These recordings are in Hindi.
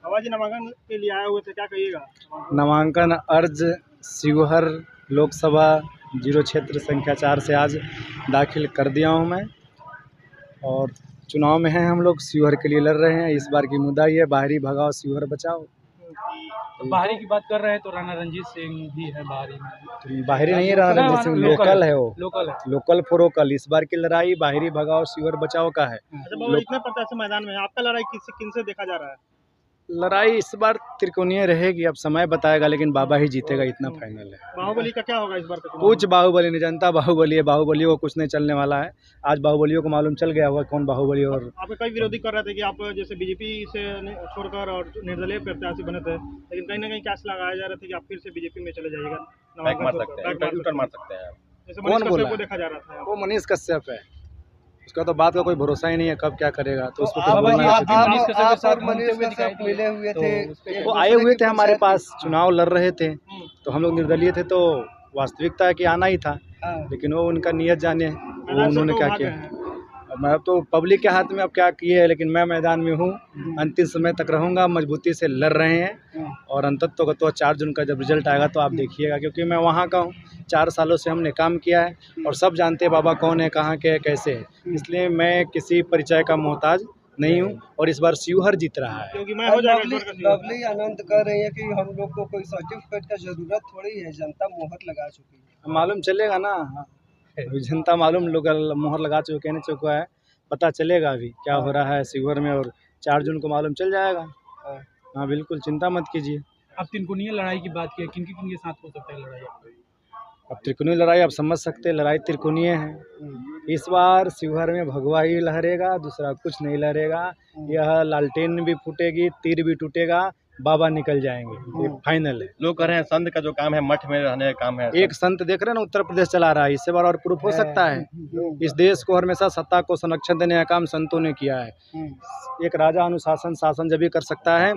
बाबा जी नामांकन के लिए आए हुए थे, क्या कहिएगा? नामांकन अर्ज शिवहर लोकसभा 0 क्षेत्र संख्या 4 से आज दाखिल कर दिया हूं मैं। और चुनाव में हैं हम लोग, शिवहर के लिए लड़ रहे हैं। इस बार की मुद्दा ये बाहरी भगाओ शिवहर बचाओ। तो बाहरी की बात कर रहे हैं तो राणा रंजीत सिंह भी है बाहरी में। तो बाहरी नहीं है राणा रंजीत सिंह, लोकल है वो, लोकल फॉर वोकल। इस बार की लड़ाई बाहरी भगाओ शिवहर बचाओ का है। अच्छा बाबा, इतने प्रत्याशी मैदान में है, आपका लड़ाई किनसे देखा जा रहा है? लड़ाई इस बार त्रिकोणीय रहेगी, अब समय बताएगा, लेकिन बाबा ही जीतेगा, इतना फाइनल है। बाहुबली का क्या होगा इस बार? कुछ बाहुबली नहीं, जनता बाहुबली है, बाहुबलियों को कुछ नहीं चलने वाला है। आज बाहुबलियों को मालूम चल गया होगा कौन बाहुबली। और आपके कई विरोधी कर रहे थे कि आप जैसे बीजेपी से छोड़कर और निर्दलीय प्रत्याशी बने थे, लेकिन कहीं ना कहीं कैश लगाया जा रहा था कि आप फिर से बीजेपी में चले जाइएगा, बैक मार सकते हैं। कौन बोल रहा है? देखा जा रहा था वो मनीष कश्यप है, उसका तो बात का कोई भरोसा ही नहीं है, कब क्या करेगा। तो उसको आप मिले हुए थे, वो आए हुए थे हमारे पास, चुनाव लड़ रहे थे, तो हम लोग निर्दलीय थे, तो वास्तविकता है कि आना ही था। लेकिन वो उनका नियत जाने, वो उन्होंने क्या किया। मैं अब तो पब्लिक के हाथ में अब क्या किए है, लेकिन मैं मैदान में हूँ, अंतिम समय तक रहूँगा। मजबूती से लड़ रहे हैं और अंततः तो 4 जून का जब रिजल्ट आएगा तो आप देखिएगा, क्योंकि मैं वहाँ का हूँ। 4 सालों से हमने काम किया है और सब जानते हैं बाबा कौन है, कहाँ के है, कैसे है। इसलिए मैं किसी परिचय का मोहताज नहीं हूँ और इस बार शिवहर जीत रहा है। क्योंकि मैं हो जाएगा। लवली आनंद कह रही है कि हम लोग को कोई सर्टिफिकेट का जरूरत थोड़ी है, जनता मोहर लगा चुकी है। मालूम चलेगा ना, जनता मालूम लोग मोहर लगा चुके नहीं चुका है, पता चलेगा अभी क्या हो रहा है शिवहर में, और 4 जून को मालूम चल जाएगा। हाँ बिल्कुल, चिंता मत कीजिए। अब त्रिकोणीय लड़ाई की बात की, किन के साथ हो सकता है लड़ाई? अब त्रिकोणीय लड़ाई आप समझ सकते हैं, लड़ाई त्रिकोणीय है। इस बार शिवहर में भगवा ही लहरेगा, दूसरा कुछ नहीं लहरेगा। यह लालटेन भी फूटेगी, तीर भी टूटेगा, बाबा निकल जाएंगे, ये फाइनल है। लोग कह रहे हैं संत का जो काम है, मठ में रहने का काम है। एक संत देख रहे हैं ना, उत्तर प्रदेश चला रहा है, इससे बार और प्रूफ हो सकता है। इस देश को हमेशा सत्ता को संरक्षण देने का काम संतों ने किया है। एक राजा अनुशासन शासन जब भी कर सकता है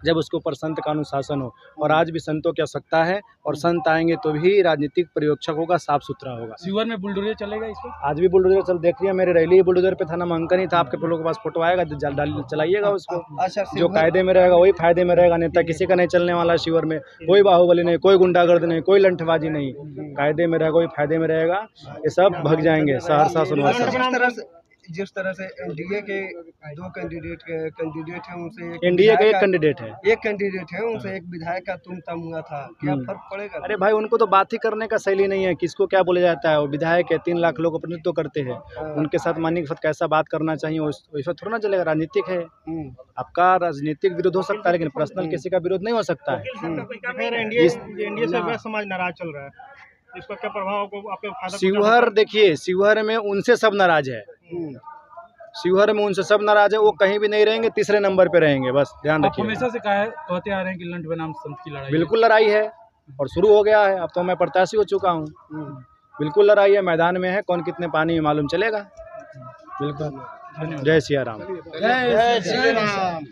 जब उसके ऊपर संत का अनुशासन हो, और आज भी संतों की आवश्यकता है, और संत आएंगे तो भी राजनीतिक प्रयोक्षक होगा, साफ सुथरा होगा। शिवहर में बुलडोजर चलेगा इस पर? आज भी बुलडोजर चल, देख लिया मेरे रैली बुलडोजर पे था, नामांकन ही था। आपके लोगों के पास फोटो आएगा, चलाइएगा उसको। अच्छा, जो कायदे में रहेगा वही फायदे में रहेगा, नेता किसी का नहीं चलने वाला। शिवहर में कोई बाहुबली नहीं, कोई गुंडागर्दी नहीं, कोई लंठबाजी नहीं, कायदे में रहेगा, वही फायदे में रहेगा। ये सब भग जाएंगे सहरसा सोनभद्र। जिस तरह से एनडीए के 2 कैंडिडेट हैं, उनसे एनडीए का एक कैंडिडेट है, उनसे एक विधायक का तुम हुआ था, क्या फर्क पड़ेगा? अरे भाई, उनको तो बात ही करने का शैली नहीं है, किसको क्या बोला जाता है। वो विधायक है, 3 लाख लोग प्रतिनिधित्व करते हैं, उनके साथ माननीय के साथ कैसा बात करना चाहिए वैसा थोड़ा ना चलेगा। राजनीतिक है, आपका राजनीतिक विरोध हो सकता है, लेकिन पर्सनल किसी का विरोध नहीं हो सकता है। एनडीए से समाज नाराज चल रहा है, इसका क्या प्रभाव आपके? शिवहर देखिए, शिवहर में उनसे सब नाराज है, शिवहर में उनसे सब नाराज है। वो कहीं भी नहीं रहेंगे, तीसरे नंबर पे रहेंगे, बस ध्यान रखिए। हमेशा से कहते आ रहे हैं कि लंठ बनाम संत की लड़ाई। बिल्कुल लड़ाई है और शुरू हो गया है, अब तो मैं प्रत्याशी हो चुका हूँ। बिल्कुल लड़ाई है, मैदान में है, कौन कितने पानी में मालूम चलेगा। बिल्कुल। जय सिया राम। जय श्री राम।